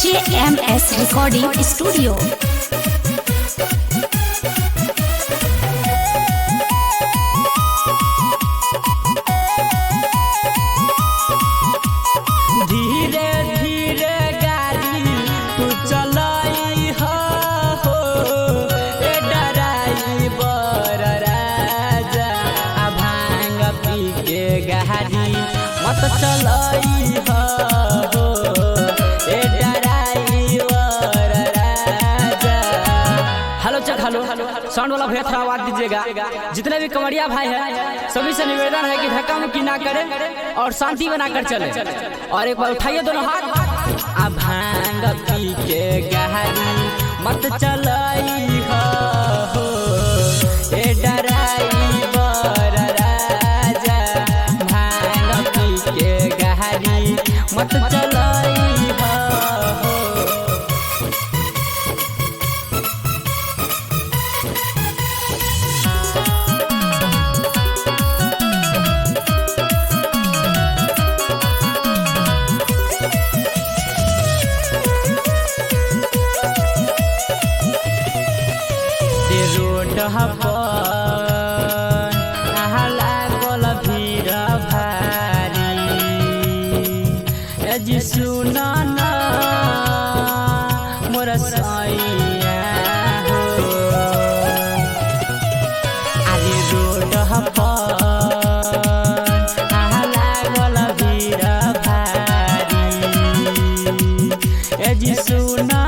JMS Recording Studio। धीरे धीरे गाड़ी तू चलाई हो ए ड्राइवर राजा, आ भांग पी के गाड़ी मत चलाई हो ए ड्राइवर राजा। हेलो चल हेलो साउंड वाला भैया थोड़ा आवाज दीजिएगा। जितने भी कमरिया भाई हैं सभी से निवेदन है कि धक्का मुक्की ना करें और शांति बनाकर चले। और एक बार उठाइए दोनों हाथ। आ भांग पी के गाड़ी मत चलाई हो ए ड्राइवर राजा, भांग पी के गाड़ी मत चलाई हो। रोड लागल भीड़ भारी, जी सुन ना मोर सैया हो। आगे रोड लागल भीड़ भारी, जी सुन ना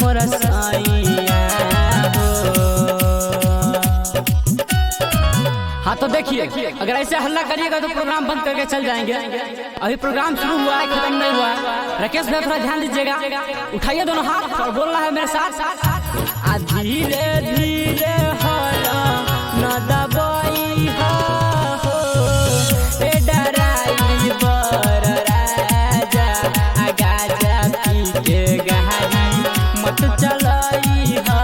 मोर सैया। हाँ तो देखिए, अगर ऐसे हल्ला करिएगा तो प्रोग्राम बंद करके चल जाएंगे। अभी प्रोग्राम शुरू हुआ है, खत्म नहीं हुआ है। राकेश भाई थोड़ा ध्यान दीजिएगा। उठाइए दोनों हाथ और बोल रहा है मेरे साथ। आ धीरे धीरे हला न दबाई हो ए ड्राइवर राजा, आ गाजा पी के गाड़ी मत चलाई हो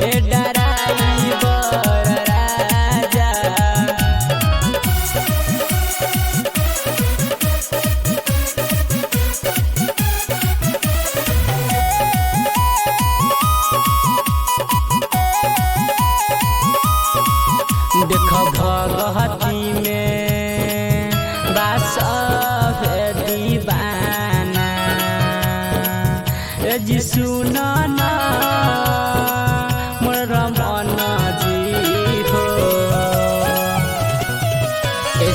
ए ड्राइवर राजा। देख भगहती में बास दीवाना, जी सुन ना मोर मन जी हो।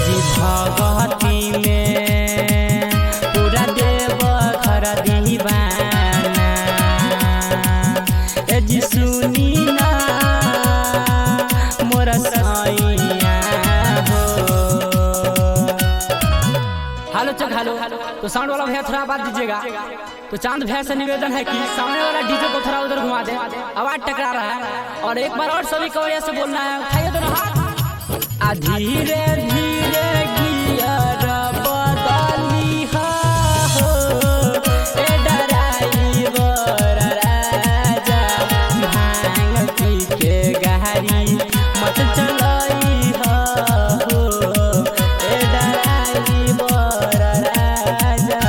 जी भगहती में पूरा देव घर दीवाना, जी सुनी ना मोर सैया हो। हेलो चल हेलो तो साउंड वाला भैया थोड़ा बात दीजिएगा। तो चांद भैया से निवेदन है कि सामने वाला डीजे को थोड़ा उधर घुमा दे, आवाज टकरा रहा है। और एक बार और सभी कवरिया से बोलना है, उठाइए दोनों हाथ। आ धीरे धीरे गियर बदली हो ए ड्राइवर राजा, भांग पी के गाड़ी मत चलाई हो ए ड्राइवर राजा।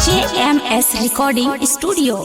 JMS Recording Studio।